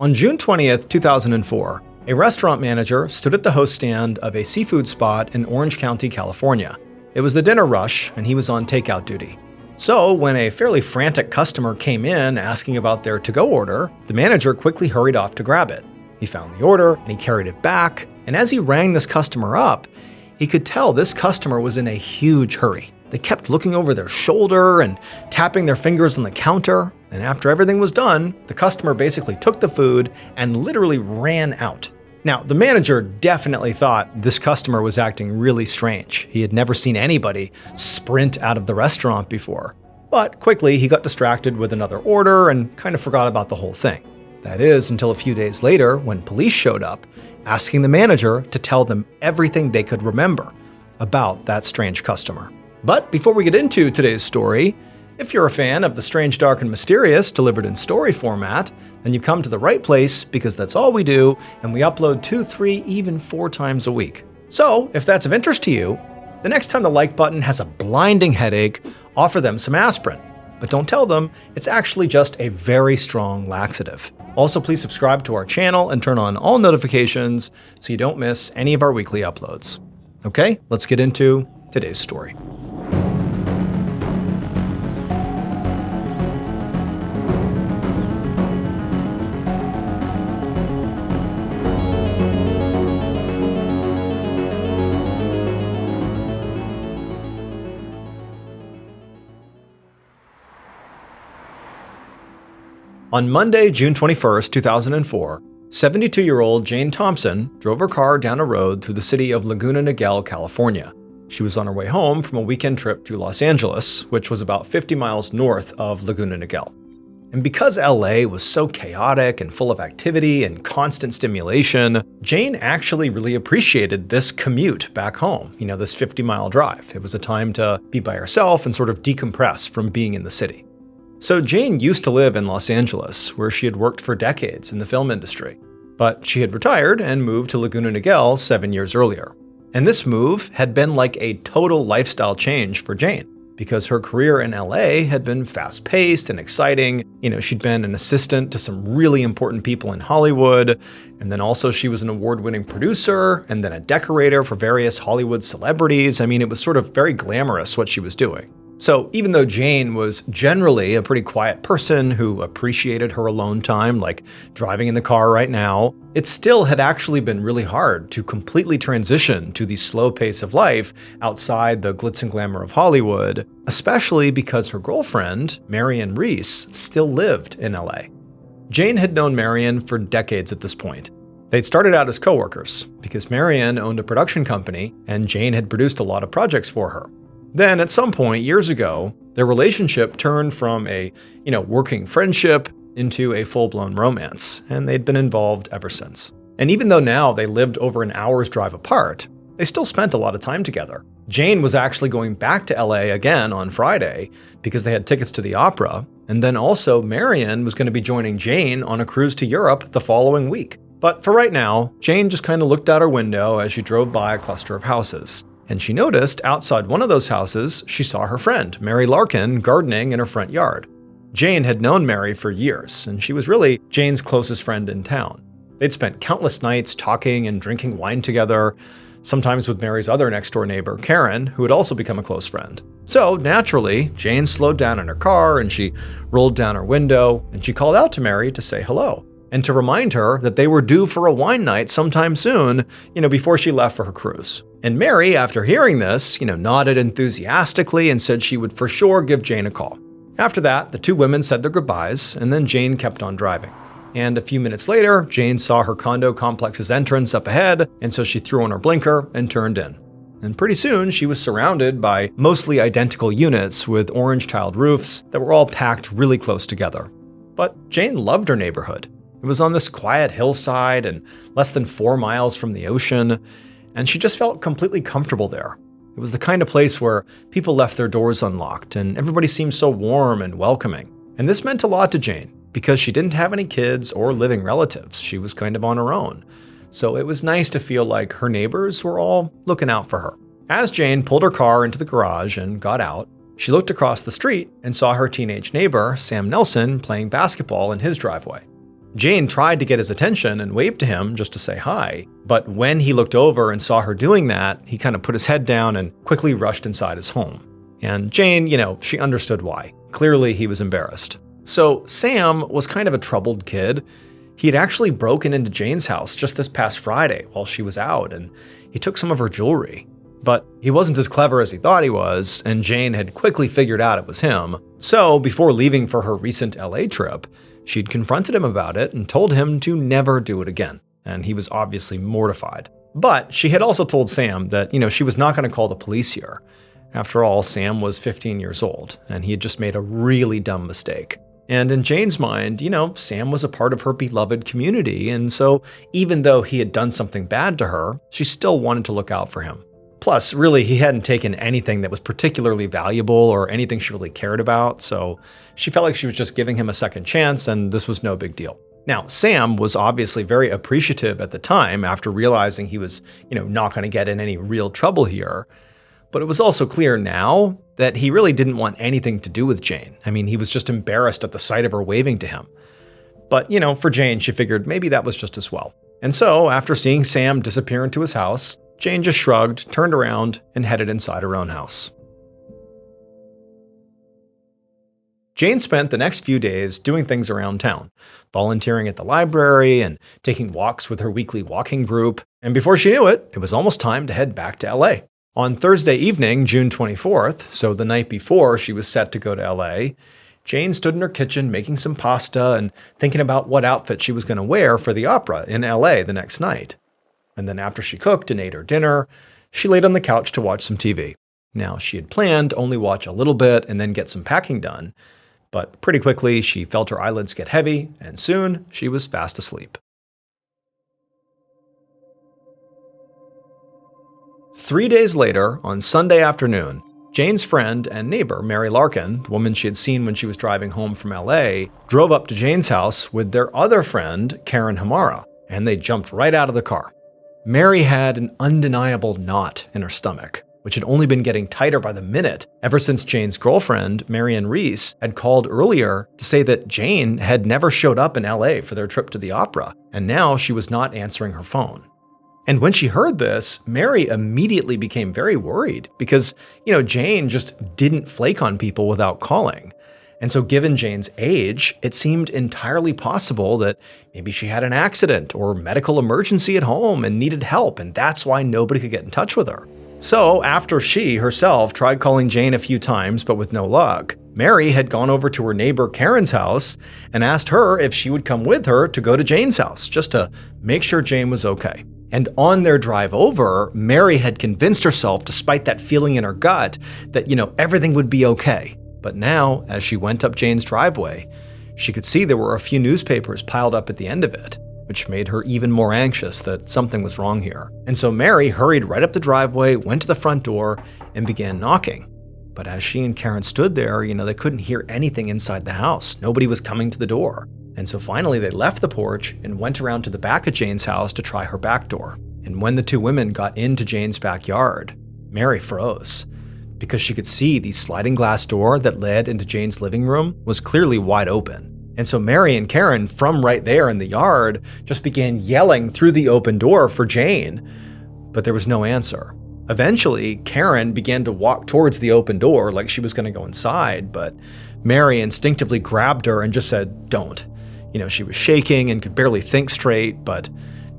On June 20th, 2004, a restaurant manager stood at the host stand of a seafood spot in Orange County, California. It was the dinner rush, and he was on takeout duty. So, when a fairly frantic customer came in asking about their to-go order, the manager quickly hurried off to grab it. He found the order, and he carried it back, and as he rang this customer up, he could tell this customer was in a huge hurry. They kept looking over their shoulder and tapping their fingers on the counter, and after everything was done, the customer basically took the food and literally ran out. Now, the manager definitely thought this customer was acting really strange. He had never seen anybody sprint out of the restaurant before. But quickly, he got distracted with another order and kind of forgot about the whole thing. That is, until a few days later when police showed up, asking the manager to tell them everything they could remember about that strange customer. But before we get into today's story, if you're a fan of the strange, dark, and mysterious delivered in story format, then you've come to the right place because that's all we do, and we upload 2, 3, even 4 times a week. So, if that's of interest to you, the next time the like button has a blinding headache, offer them some aspirin. But don't tell them it's actually just a very strong laxative. Also, please subscribe to our channel and turn on all notifications so you don't miss any of our weekly uploads. Okay, let's get into today's story. On Monday, June 21st, 2004, 72-year-old Jane Thompson drove her car down a road through the city of Laguna Niguel, California. She was on her way home from a weekend trip to Los Angeles, which was about 50 miles north of Laguna Niguel. And because LA was so chaotic and full of activity and constant stimulation, Jane actually really appreciated this commute back home, this 50-mile drive. It was a time to be by herself and sort of decompress from being in the city. So Jane used to live in Los Angeles, where she had worked for decades in the film industry. But she had retired and moved to Laguna Niguel 7 years earlier. And this move had been like a total lifestyle change for Jane, because her career in LA had been fast-paced and exciting. She'd been an assistant to some really important people in Hollywood, and then also she was an award-winning producer, and then a decorator for various Hollywood celebrities. It was sort of very glamorous what she was doing. So even though Jane was generally a pretty quiet person who appreciated her alone time, like driving in the car right now, it still had actually been really hard to completely transition to the slow pace of life outside the glitz and glamour of Hollywood, especially because her girlfriend, Marion Reese, still lived in LA. Jane had known Marion for decades at this point. They'd started out as coworkers because Marion owned a production company and Jane had produced a lot of projects for her. Then at some point years ago, their relationship turned from a, working friendship into a full-blown romance, and they'd been involved ever since. And even though now they lived over an hour's drive apart, they still spent a lot of time together. Jane was actually going back to LA again on Friday because they had tickets to the opera, and then also Marion was going to be joining Jane on a cruise to Europe the following week. But for right now, Jane just kind of looked out her window as she drove by a cluster of houses. And she noticed outside one of those houses, she saw her friend, Mary Larkin, gardening in her front yard. Jane had known Mary for years, and she was really Jane's closest friend in town. They'd spent countless nights talking and drinking wine together, sometimes with Mary's other next-door neighbor, Karen, who had also become a close friend. So, naturally, Jane slowed down in her car, and she rolled down her window, and she called out to Mary to say hello, and to remind her that they were due for a wine night sometime soon, before she left for her cruise. And Mary, after hearing this, nodded enthusiastically and said she would for sure give Jane a call. After that, the two women said their goodbyes, and then Jane kept on driving. And a few minutes later, Jane saw her condo complex's entrance up ahead, and so she threw on her blinker and turned in. And pretty soon, she was surrounded by mostly identical units with orange-tiled roofs that were all packed really close together. But Jane loved her neighborhood. It was on this quiet hillside and less than 4 miles from the ocean, and she just felt completely comfortable there. It was the kind of place where people left their doors unlocked, and everybody seemed so warm and welcoming. And this meant a lot to Jane, because she didn't have any kids or living relatives. She was kind of on her own. So it was nice to feel like her neighbors were all looking out for her. As Jane pulled her car into the garage and got out, she looked across the street and saw her teenage neighbor, Sam Nelson, playing basketball in his driveway. Jane tried to get his attention and waved to him just to say hi, but when he looked over and saw her doing that, he kind of put his head down and quickly rushed inside his home. And Jane, she understood why. Clearly, he was embarrassed. So Sam was kind of a troubled kid. He had actually broken into Jane's house just this past Friday while she was out, and he took some of her jewelry. But he wasn't as clever as he thought he was, and Jane had quickly figured out it was him. So before leaving for her recent LA trip, she'd confronted him about it and told him to never do it again. And he was obviously mortified. But she had also told Sam that, she was not going to call the police here. After all, Sam was 15 years old, and he had just made a really dumb mistake. And in Jane's mind, Sam was a part of her beloved community, and so even though he had done something bad to her, she still wanted to look out for him. Plus, really, he hadn't taken anything that was particularly valuable or anything she really cared about, so she felt like she was just giving him a second chance, and this was no big deal. Now, Sam was obviously very appreciative at the time after realizing he was, not going to get in any real trouble here. But it was also clear now that he really didn't want anything to do with Jane. I mean, he was just embarrassed at the sight of her waving to him. But, for Jane, she figured maybe that was just as well. And so, after seeing Sam disappear into his house, Jane just shrugged, turned around, and headed inside her own house. Jane spent the next few days doing things around town, volunteering at the library and taking walks with her weekly walking group. And before she knew it, it was almost time to head back to LA. On Thursday evening, June 24th, so the night before she was set to go to LA, Jane stood in her kitchen making some pasta and thinking about what outfit she was going to wear for the opera in LA the next night. And then after she cooked and ate her dinner, she laid on the couch to watch some TV. Now, she had planned to only watch a little bit and then get some packing done, but pretty quickly she felt her eyelids get heavy, and soon she was fast asleep. 3 days later, on Sunday afternoon, Jane's friend and neighbor, Mary Larkin, the woman she had seen when she was driving home from LA, drove up to Jane's house with their other friend, Karen Hamara, and they jumped right out of the car. Mary had an undeniable knot in her stomach, which had only been getting tighter by the minute ever since Jane's girlfriend, Marion Reese, had called earlier to say that Jane had never showed up in LA for their trip to the opera, and now she was not answering her phone. And when she heard this, Mary immediately became very worried because, Jane just didn't flake on people without calling. And so given Jane's age, it seemed entirely possible that maybe she had an accident or medical emergency at home and needed help, and that's why nobody could get in touch with her. So after she herself tried calling Jane a few times but with no luck, Mary had gone over to her neighbor Karen's house and asked her if she would come with her to go to Jane's house just to make sure Jane was okay. And on their drive over, Mary had convinced herself, despite that feeling in her gut, that, everything would be okay. But now, as she went up Jane's driveway, she could see there were a few newspapers piled up at the end of it, which made her even more anxious that something was wrong here. And so Mary hurried right up the driveway, went to the front door, and began knocking. But as she and Karen stood there, they couldn't hear anything inside the house. Nobody was coming to the door. And so finally they left the porch and went around to the back of Jane's house to try her back door. And when the two women got into Jane's backyard, Mary froze, because she could see the sliding glass door that led into Jane's living room was clearly wide open. And so Mary and Karen, from right there in the yard, just began yelling through the open door for Jane, but there was no answer. Eventually, Karen began to walk towards the open door like she was going to go inside, but Mary instinctively grabbed her and just said, "Don't." She was shaking and could barely think straight, but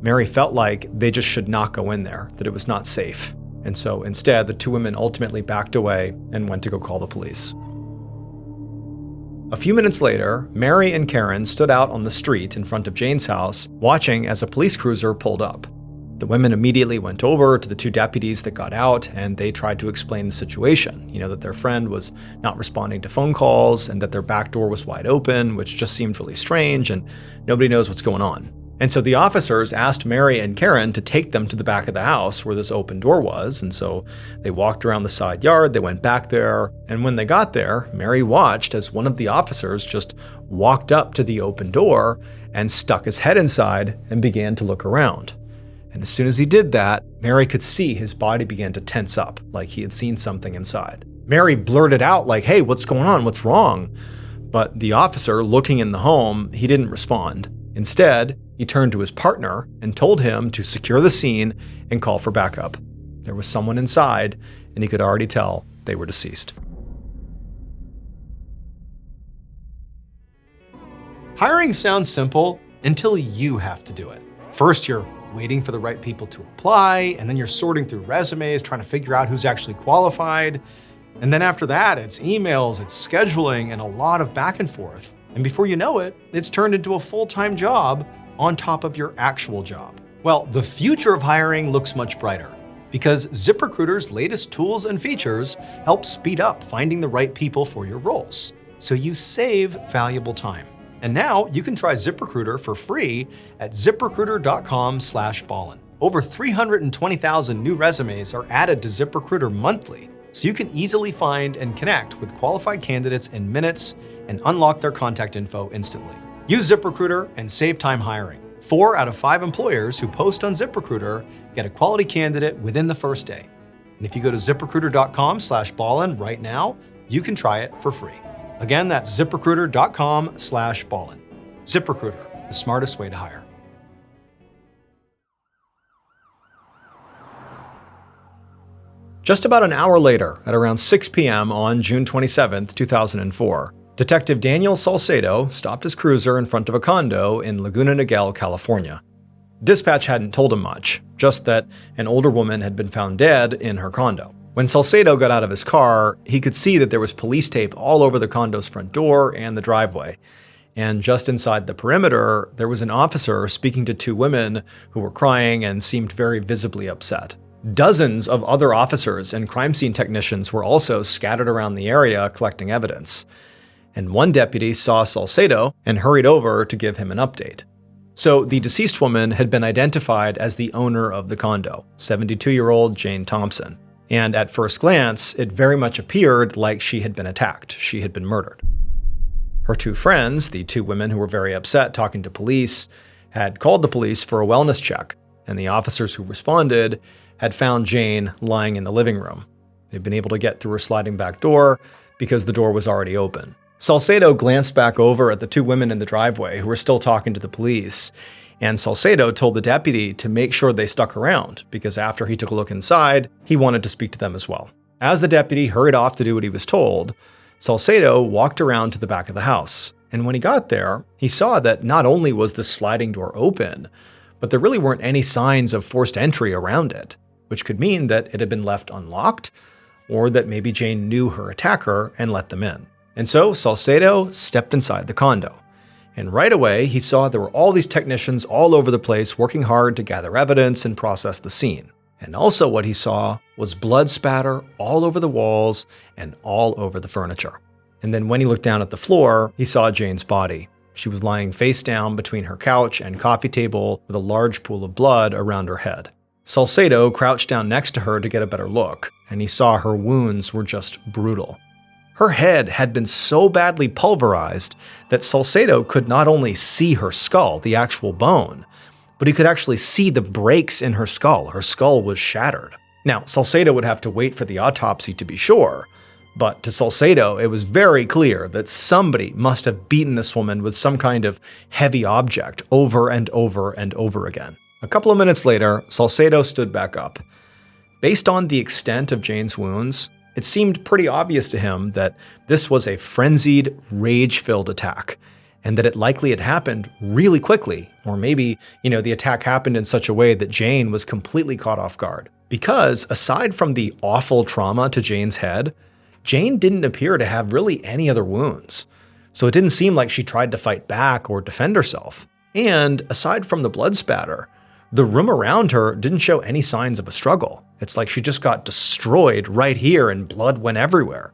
Mary felt like they just should not go in there, that it was not safe. And so instead, the two women ultimately backed away and went to go call the police. A few minutes later, Mary and Karen stood out on the street in front of Jane's house, watching as a police cruiser pulled up. The women immediately went over to the two deputies that got out, and they tried to explain the situation, that their friend was not responding to phone calls and that their back door was wide open, which just seemed really strange, and nobody knows what's going on. And so the officers asked Mary and Karen to take them to the back of the house where this open door was, and so they walked around the side yard, they went back there, and when they got there, Mary watched as one of the officers just walked up to the open door and stuck his head inside and began to look around. And as soon as he did that, Mary could see his body began to tense up, like he had seen something inside. Mary blurted out like, "Hey, what's going on? What's wrong?" But the officer, looking in the home, he didn't respond. Instead, he turned to his partner and told him to secure the scene and call for backup. There was someone inside, and he could already tell they were deceased. Hiring sounds simple until you have to do it. First, you're waiting for the right people to apply, and then you're sorting through resumes, trying to figure out who's actually qualified. And then after that, it's emails, it's scheduling, and a lot of back and forth. And before you know it, it's turned into a full-time job on top of your actual job. Well, the future of hiring looks much brighter because ZipRecruiter's latest tools and features help speed up finding the right people for your roles, so you save valuable time. And now you can try ZipRecruiter for free at ziprecruiter.com/Ballen. Over 320,000 new resumes are added to ZipRecruiter monthly, so you can easily find and connect with qualified candidates in minutes and unlock their contact info instantly. Use ZipRecruiter and save time hiring. 4 out of 5 employers who post on ZipRecruiter get a quality candidate within the first day. And if you go to ziprecruiter.com/Ballen right now, you can try it for free. Again, that's ziprecruiter.com/Ballen. ZipRecruiter, the smartest way to hire. Just about an hour later, at around 6 p.m. on June 27, 2004, Detective Daniel Salcedo stopped his cruiser in front of a condo in Laguna Niguel, California. Dispatch hadn't told him much, just that an older woman had been found dead in her condo. When Salcedo got out of his car, he could see that there was police tape all over the condo's front door and the driveway. And just inside the perimeter, there was an officer speaking to 2 women who were crying and seemed very visibly upset. Dozens of other officers and crime scene technicians were also scattered around the area collecting evidence. And one deputy saw Salcedo and hurried over to give him an update. So the deceased woman had been identified as the owner of the condo, 72-year-old Jane Thompson. And at first glance, it very much appeared like she had been attacked. She had been murdered. Her 2 friends, the 2 women who were very upset talking to police, had called the police for a wellness check, and the officers who responded had found Jane lying in the living room. They'd been able to get through her sliding back door because the door was already open. Salcedo glanced back over at the 2 women in the driveway who were still talking to the police, and Salcedo told the deputy to make sure they stuck around because after he took a look inside, he wanted to speak to them as well. As the deputy hurried off to do what he was told, Salcedo walked around to the back of the house, and when he got there, he saw that not only was the sliding door open, but there really weren't any signs of forced entry around it, which could mean that it had been left unlocked, or that maybe Jane knew her attacker and let them in. And so Salcedo stepped inside the condo. And right away, he saw there were all these technicians all over the place working hard to gather evidence and process the scene. And also what he saw was blood spatter all over the walls and all over the furniture. And then when he looked down at the floor, he saw Jane's body. She was lying face down between her couch and coffee table with a large pool of blood around her head. Salcedo crouched down next to her to get a better look, and he saw her wounds were just brutal. Her head had been so badly pulverized that Salcedo could not only see her skull, the actual bone, but he could actually see the breaks in her skull. Her skull was shattered. Now, Salcedo would have to wait for the autopsy to be sure, but to Salcedo, it was very clear that somebody must have beaten this woman with some kind of heavy object over and over and over again. A couple of minutes later, Salcedo stood back up. Based on the extent of Jane's wounds, it seemed pretty obvious to him that this was a frenzied, rage-filled attack, and that it likely had happened really quickly, or maybe, the attack happened in such a way that Jane was completely caught off guard. Because aside from the awful trauma to Jane's head, Jane didn't appear to have really any other wounds. So it didn't seem like she tried to fight back or defend herself. And aside from the blood spatter, the room around her didn't show any signs of a struggle. It's like she just got destroyed right here and blood went everywhere.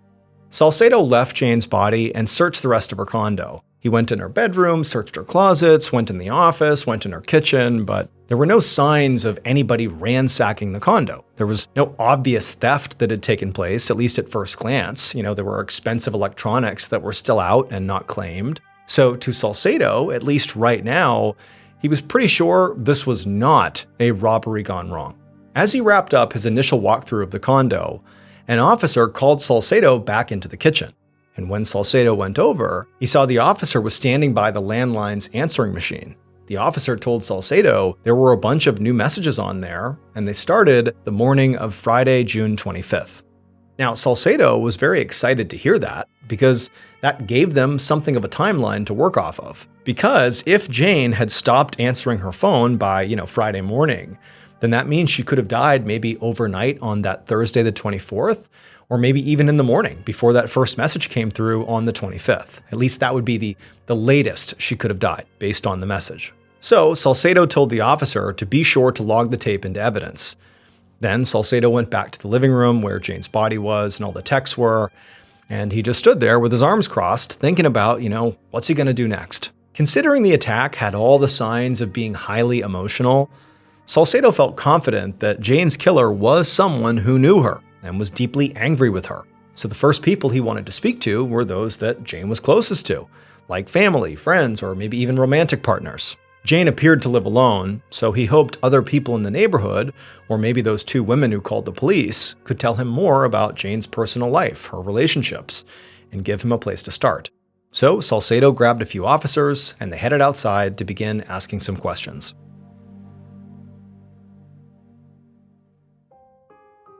Salcedo left Jane's body and searched the rest of her condo. He went in her bedroom, searched her closets, went in the office, went in her kitchen, but there were no signs of anybody ransacking the condo. There was no obvious theft that had taken place, at least at first glance. There were expensive electronics that were still out and not claimed. So to Salcedo, at least right now, he was pretty sure this was not a robbery gone wrong. As he wrapped up his initial walkthrough of the condo, an officer called Salcedo back into the kitchen. And when Salcedo went over, he saw the officer was standing by the landline's answering machine. The officer told Salcedo there were a bunch of new messages on there, and they started the morning of Friday, June 25th. Now, Salcedo was very excited to hear that because that gave them something of a timeline to work off of. Because if Jane had stopped answering her phone by, Friday morning, then that means she could have died maybe overnight on that Thursday the 24th, or maybe even in the morning before that first message came through on the 25th. At least that would be the latest she could have died based on the message. So Salcedo told the officer to be sure to log the tape into evidence. Then Salcedo went back to the living room where Jane's body was and all the texts were, and he just stood there with his arms crossed, thinking about, what's he going to do next? Considering the attack had all the signs of being highly emotional, Salcedo felt confident that Jane's killer was someone who knew her and was deeply angry with her. So the first people he wanted to speak to were those that Jane was closest to, like family, friends, or maybe even romantic partners. Jane appeared to live alone, so he hoped other people in the neighborhood, or maybe those two women who called the police, could tell him more about Jane's personal life, her relationships, and give him a place to start. So Salcedo grabbed a few officers, and they headed outside to begin asking some questions.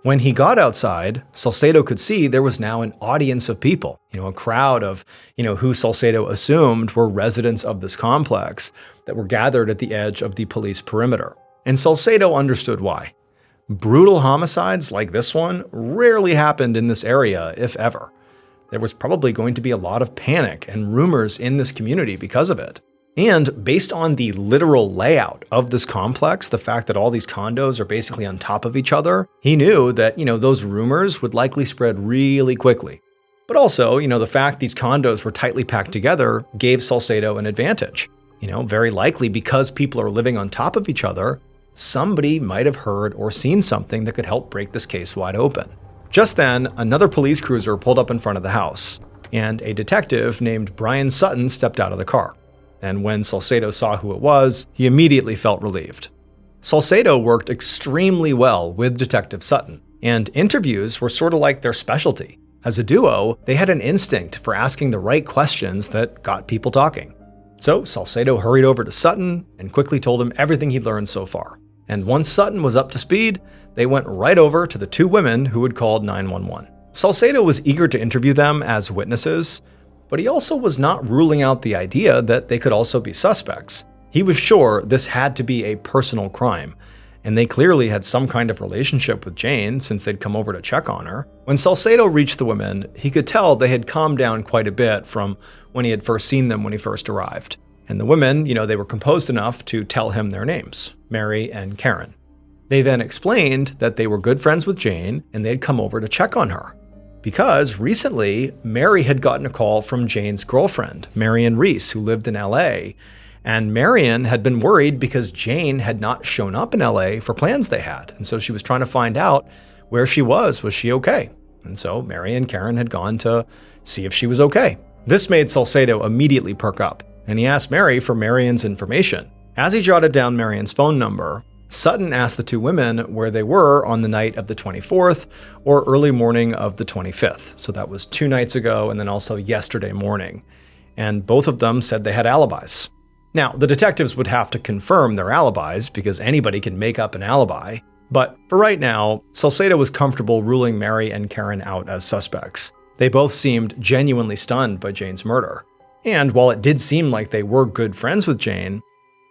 When he got outside, Salcedo could see there was now an audience of people, a crowd of, who Salcedo assumed were residents of this complex that were gathered at the edge of the police perimeter. And Salcedo understood why. Brutal homicides like this one rarely happened in this area, if ever. There was probably going to be a lot of panic and rumors in this community because of it. And based on the literal layout of this complex, the fact that all these condos are basically on top of each other, he knew that, those rumors would likely spread really quickly. But also, the fact these condos were tightly packed together gave Salcedo an advantage. Very likely because people are living on top of each other, somebody might have heard or seen something that could help break this case wide open. Just then, another police cruiser pulled up in front of the house, and a detective named Brian Sutton stepped out of the car. And when Salcedo saw who it was, he immediately felt relieved. Salcedo worked extremely well with Detective Sutton, and interviews were sort of like their specialty. As a duo, they had an instinct for asking the right questions that got people talking. So Salcedo hurried over to Sutton and quickly told him everything he'd learned so far. And once Sutton was up to speed, they went right over to the two women who had called 911. Salcedo was eager to interview them as witnesses, but he also was not ruling out the idea that they could also be suspects. He was sure this had to be a personal crime, and they clearly had some kind of relationship with Jane since they'd come over to check on her. When Salcedo reached the women, he could tell they had calmed down quite a bit from when he had first seen them when he first arrived. And the women, they were composed enough to tell him their names, Mary and Karen. They then explained that they were good friends with Jane and they'd come over to check on her. Because recently, Mary had gotten a call from Jane's girlfriend, Marion Reese, who lived in LA, and Marion had been worried because Jane had not shown up in LA for plans they had, and so she was trying to find out where she was she okay? And so Mary and Karen had gone to see if she was okay. This made Salcedo immediately perk up, and he asked Mary for Marion's information. As he jotted down Marion's phone number, Sutton asked the two women where they were on the night of the 24th or early morning of the 25th. So that was 2 nights ago and then also yesterday morning. And both of them said they had alibis. Now, the detectives would have to confirm their alibis because anybody can make up an alibi. But for right now, Salcedo was comfortable ruling Mary and Karen out as suspects. They both seemed genuinely stunned by Jane's murder. And while it did seem like they were good friends with Jane,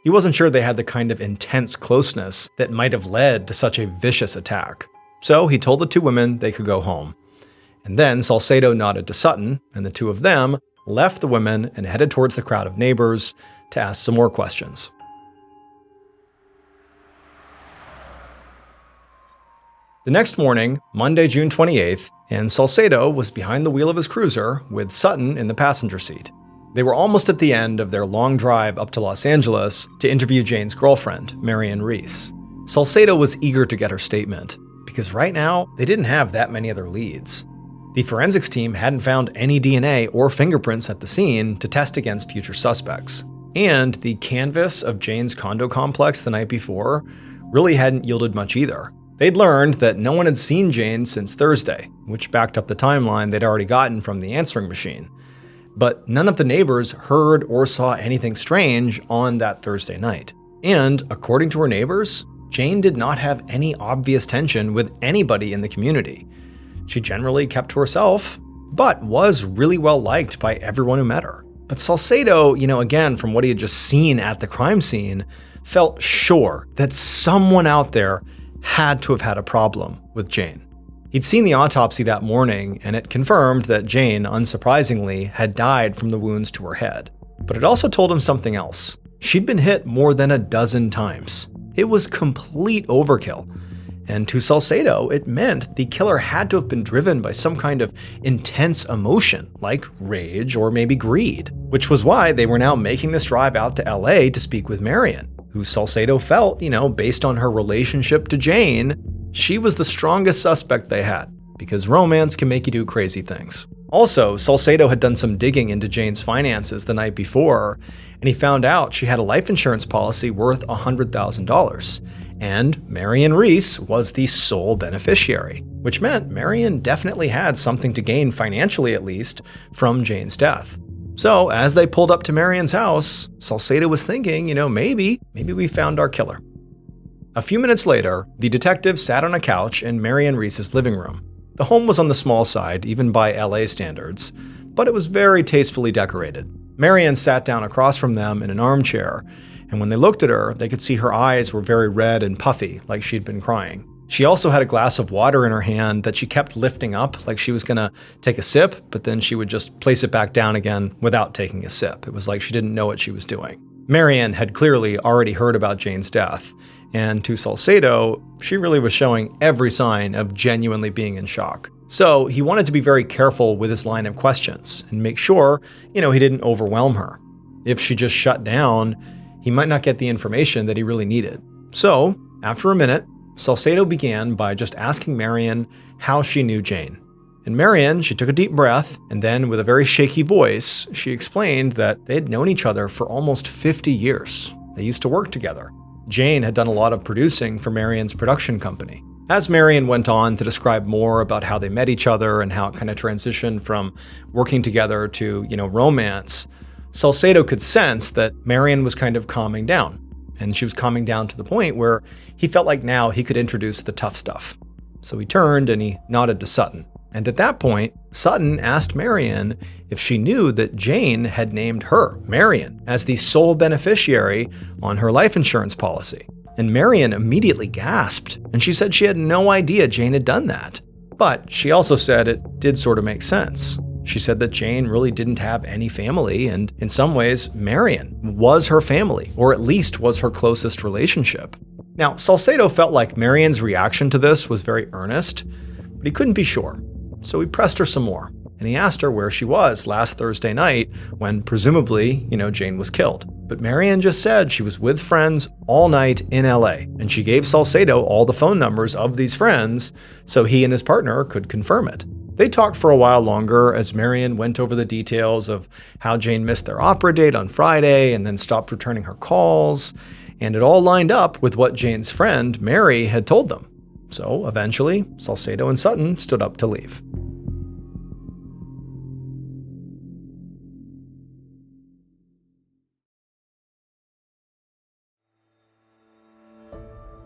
he wasn't sure they had the kind of intense closeness that might have led to such a vicious attack. So he told the two women they could go home. And then Salcedo nodded to Sutton, and the two of them left the women and headed towards the crowd of neighbors to ask some more questions. The next morning, Monday, June 28th, and Salcedo was behind the wheel of his cruiser with Sutton in the passenger seat. They were almost at the end of their long drive up to Los Angeles to interview Jane's girlfriend, Marion Reese. Salcedo was eager to get her statement, because right now, they didn't have that many other leads. The forensics team hadn't found any DNA or fingerprints at the scene to test against future suspects. And the canvas of Jane's condo complex the night before really hadn't yielded much either. They'd learned that no one had seen Jane since Thursday, which backed up the timeline they'd already gotten from the answering machine. but none of the neighbors heard or saw anything strange on that Thursday night. And according to her neighbors, Jane did not have any obvious tension with anybody in the community. She generally kept to herself, but was really well liked by everyone who met her. But Salcedo, again, from what he had just seen at the crime scene, felt sure that someone out there had to have had a problem with Jane. He'd seen the autopsy that morning, and it confirmed that Jane, unsurprisingly, had died from the wounds to her head. But it also told him something else. She'd been hit more than a dozen times. It was complete overkill. And to Salcedo, it meant the killer had to have been driven by some kind of intense emotion, like rage or maybe greed, which was why they were now making this drive out to LA to speak with Marion, who Salcedo felt, based on her relationship to Jane, she was the strongest suspect they had, because romance can make you do crazy things. Also, Salcedo had done some digging into Jane's finances the night before, and he found out she had a life insurance policy worth $100,000. And Marion Reese was the sole beneficiary, which meant Marion definitely had something to gain financially, at least, from Jane's death. So as they pulled up to Marion's house, Salcedo was thinking, maybe we found our killer. A few minutes later, the detective sat on a couch in Marion Reese's living room. The home was on the small side, even by LA standards, but it was very tastefully decorated. Marion sat down across from them in an armchair, and when they looked at her, they could see her eyes were very red and puffy, like she'd been crying. She also had a glass of water in her hand that she kept lifting up, like she was gonna take a sip, but then she would just place it back down again without taking a sip. It was like she didn't know what she was doing. Marion had clearly already heard about Jane's death, and to Salcedo, she really was showing every sign of genuinely being in shock. So he wanted to be very careful with his line of questions and make sure, he didn't overwhelm her. If she just shut down, he might not get the information that he really needed. So, after a minute, Salcedo began by just asking Marion how she knew Jane. And Marion, she took a deep breath, and then with a very shaky voice, she explained that they had known each other for almost 50 years. They used to work together. Jane had done a lot of producing for Marion's production company. As Marion went on to describe more about how they met each other and how it kind of transitioned from working together to, romance, Salcedo could sense that Marion was kind of calming down. And she was calming down to the point where he felt like now he could introduce the tough stuff. So he turned and he nodded to Sutton. And at that point, Sutton asked Marion if she knew that Jane had named her, Marion, as the sole beneficiary on her life insurance policy. And Marion immediately gasped, and she said she had no idea Jane had done that. But she also said it did sort of make sense. She said that Jane really didn't have any family, and in some ways, Marion was her family, or at least was her closest relationship. Now, Salcedo felt like Marion's reaction to this was very earnest, but he couldn't be sure. So he pressed her some more, and he asked her where she was last Thursday night when presumably, Jane was killed. But Marion just said she was with friends all night in LA, and she gave Salcedo all the phone numbers of these friends so he and his partner could confirm it. They talked for a while longer as Marion went over the details of how Jane missed their opera date on Friday and then stopped returning her calls, and it all lined up with what Jane's friend, Mary, had told them. So eventually, Salcedo and Sutton stood up to leave.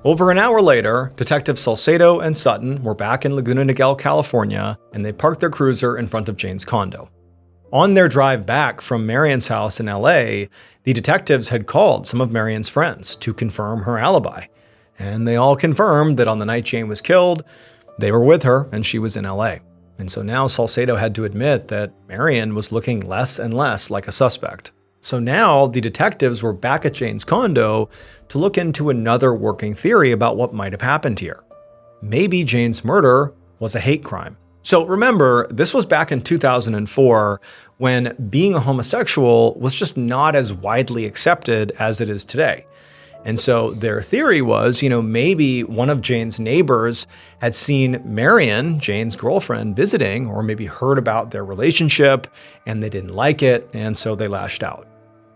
Over an hour later, Detective Salcedo and Sutton were back in Laguna Niguel, California, and they parked their cruiser in front of Jane's condo. On their drive back from Marion's house in LA, the detectives had called some of Marion's friends to confirm her alibi. And they all confirmed that on the night Jane was killed, they were with her and she was in LA. And so now Salcedo had to admit that Marion was looking less and less like a suspect. So now the detectives were back at Jane's condo to look into another working theory about what might have happened here. Maybe Jane's murder was a hate crime. So remember, this was back in 2004 when being a homosexual was just not as widely accepted as it is today. And so their theory was, maybe one of Jane's neighbors had seen Marion, Jane's girlfriend, visiting, or maybe heard about their relationship and they didn't like it, and so they lashed out.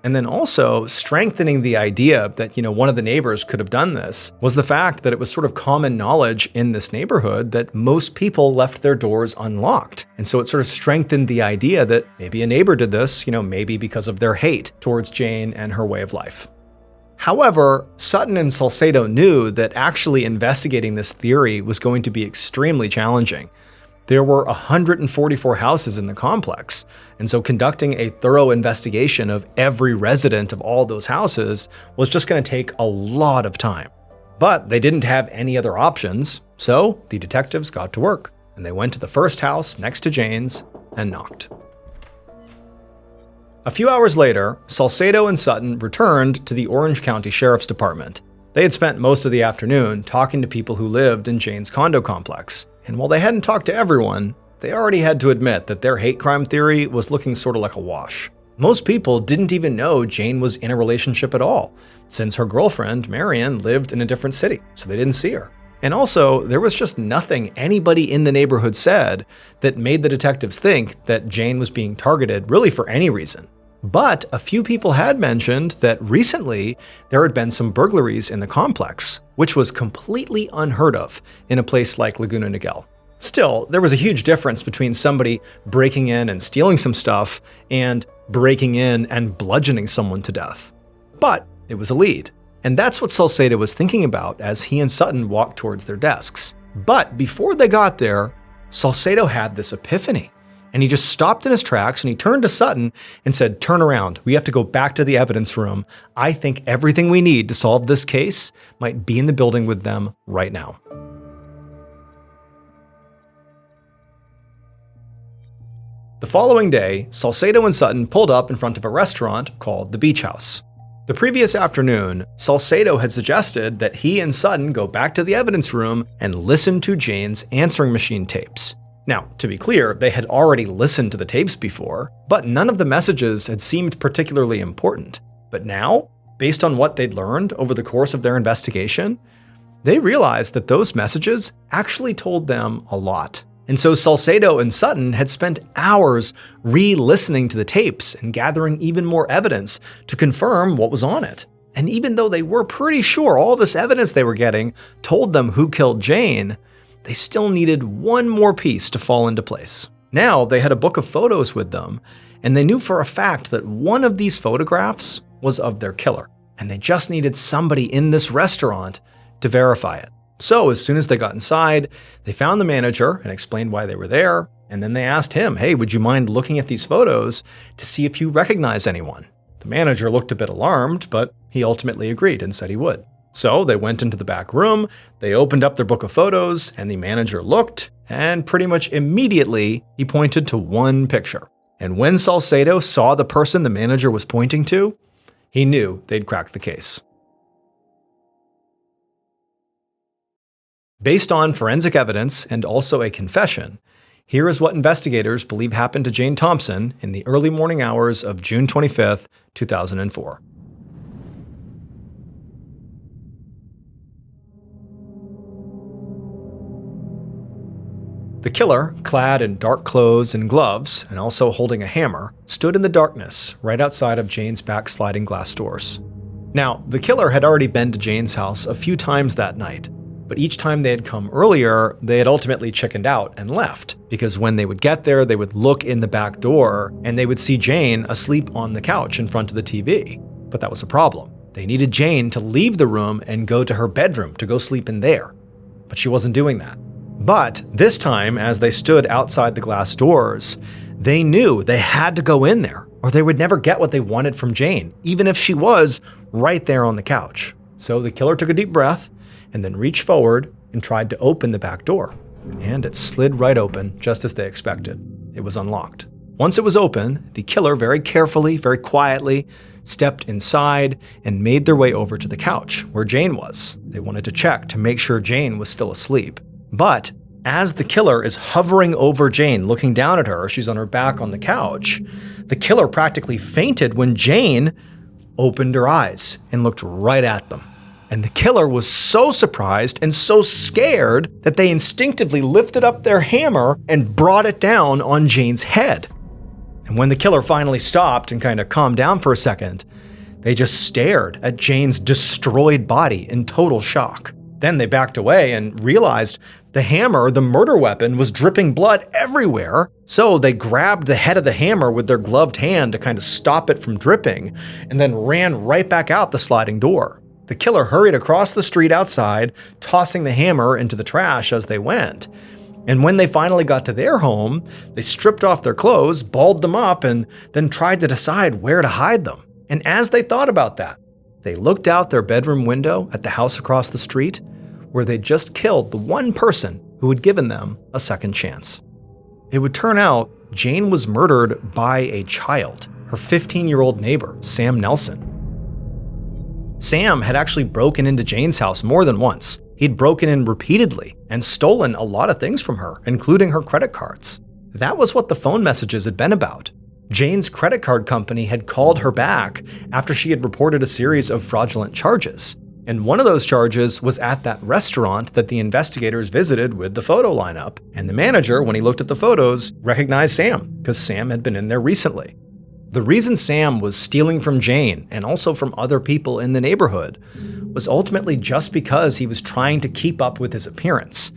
And then also strengthening the idea that, one of the neighbors could have done this was the fact that it was sort of common knowledge in this neighborhood that most people left their doors unlocked. And so it sort of strengthened the idea that maybe a neighbor did this, maybe because of their hate towards Jane and her way of life. However, Sutton and Salcedo knew that actually investigating this theory was going to be extremely challenging. There were 144 houses in the complex, and so conducting a thorough investigation of every resident of all those houses was just going to take a lot of time. But they didn't have any other options, so the detectives got to work, and they went to the first house next to Jane's and knocked. A few hours later, Salcedo and Sutton returned to the Orange County Sheriff's Department. They had spent most of the afternoon talking to people who lived in Jane's condo complex. And while they hadn't talked to everyone, they already had to admit that their hate crime theory was looking sort of like a wash. Most people didn't even know Jane was in a relationship at all, since her girlfriend, Marion, lived in a different city, so they didn't see her. And also, there was just nothing anybody in the neighborhood said that made the detectives think that Jane was being targeted really for any reason. But a few people had mentioned that recently there had been some burglaries in the complex, which was completely unheard of in a place like Laguna Niguel. Still, there was a huge difference between somebody breaking in and stealing some stuff and breaking in and bludgeoning someone to death. But it was a lead. And that's what Salcedo was thinking about as he and Sutton walked towards their desks. But before they got there, Salcedo had this epiphany. And he just stopped in his tracks and he turned to Sutton and said, "Turn around. We have to go back to the evidence room. I think everything we need to solve this case might be in the building with them right now." The following day, Salcedo and Sutton pulled up in front of a restaurant called the Beach House. The previous afternoon, Salcedo had suggested that he and Sutton go back to the evidence room and listen to Jane's answering machine tapes. Now, to be clear, they had already listened to the tapes before, but none of the messages had seemed particularly important. But now, based on what they'd learned over the course of their investigation, they realized that those messages actually told them a lot. And so Salcedo and Sutton had spent hours re-listening to the tapes and gathering even more evidence to confirm what was on it. And even though they were pretty sure all this evidence they were getting told them who killed Jane, they still needed one more piece to fall into place. Now they had a book of photos with them, and they knew for a fact that one of these photographs was of their killer, and they just needed somebody in this restaurant to verify it. So as soon as they got inside, they found the manager and explained why they were there, and then they asked him, "Hey, would you mind looking at these photos to see if you recognize anyone?" The manager looked a bit alarmed, but he ultimately agreed and said he would. So they went into the back room, they opened up their book of photos, and the manager looked, and pretty much immediately he pointed to one picture. And when Salcedo saw the person the manager was pointing to, he knew they'd cracked the case. Based on forensic evidence and also a confession, here is what investigators believe happened to Jane Thompson in the early morning hours of June 25th, 2004. The killer, clad in dark clothes and gloves, and also holding a hammer, stood in the darkness right outside of Jane's back sliding glass doors. Now, the killer had already been to Jane's house a few times that night, but each time they had come earlier, they had ultimately chickened out and left, because when they would get there, they would look in the back door and they would see Jane asleep on the couch in front of the TV. But that was a problem. They needed Jane to leave the room and go to her bedroom to go sleep in there. But she wasn't doing that. But this time, as they stood outside the glass doors, they knew they had to go in there, or they would never get what they wanted from Jane, even if she was right there on the couch. So the killer took a deep breath and then reached forward and tried to open the back door. And it slid right open, just as they expected. It was unlocked. Once it was open, the killer very carefully, very quietly, stepped inside and made their way over to the couch where Jane was. They wanted to check to make sure Jane was still asleep. But as the killer is hovering over Jane, looking down at her, she's on her back on the couch, the killer practically fainted when Jane opened her eyes and looked right at them. And the killer was so surprised and so scared that they instinctively lifted up their hammer and brought it down on Jane's head. And when the killer finally stopped and kind of calmed down for a second, they just stared at Jane's destroyed body in total shock. Then they backed away and realized the hammer, the murder weapon, was dripping blood everywhere. So they grabbed the head of the hammer with their gloved hand to kind of stop it from dripping, and then ran right back out the sliding door. The killer hurried across the street outside, tossing the hammer into the trash as they went. And when they finally got to their home, they stripped off their clothes, balled them up, and then tried to decide where to hide them. And as they thought about that, they looked out their bedroom window at the house across the street, where they just killed the one person who had given them a second chance. It would turn out Jane was murdered by a child, her 15-year-old neighbor, Sam Nelson. Sam had actually broken into Jane's house more than once. He'd broken in repeatedly and stolen a lot of things from her, including her credit cards. That was what the phone messages had been about. Jane's credit card company had called her back after she had reported a series of fraudulent charges. And one of those charges was at that restaurant that the investigators visited with the photo lineup. And the manager, when he looked at the photos, recognized Sam, because Sam had been in there recently. The reason Sam was stealing from Jane, and also from other people in the neighborhood, was ultimately just because he was trying to keep up with his appearance.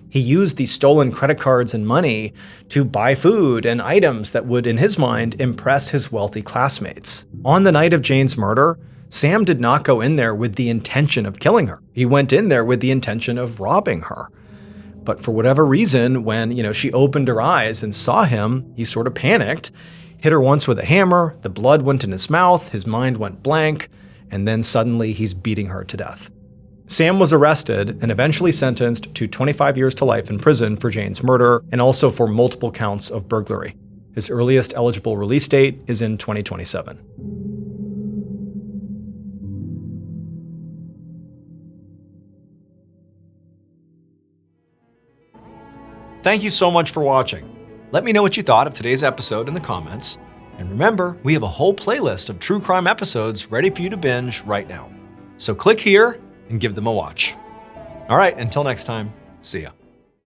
He used these stolen credit cards and money to buy food and items that would, in his mind, impress his wealthy classmates. On the night of Jane's murder, Sam did not go in there with the intention of killing her. He went in there with the intention of robbing her. But for whatever reason, when, she opened her eyes and saw him, he sort of panicked, hit her once with a hammer, the blood went in his mouth, his mind went blank, and then suddenly he's beating her to death. Sam was arrested and eventually sentenced to 25 years to life in prison for Jane's murder and also for multiple counts of burglary. His earliest eligible release date is in 2027. Thank you so much for watching. Let me know what you thought of today's episode in the comments. And remember, we have a whole playlist of true crime episodes ready for you to binge right now. So click here and give them a watch. All right, until next time, see ya.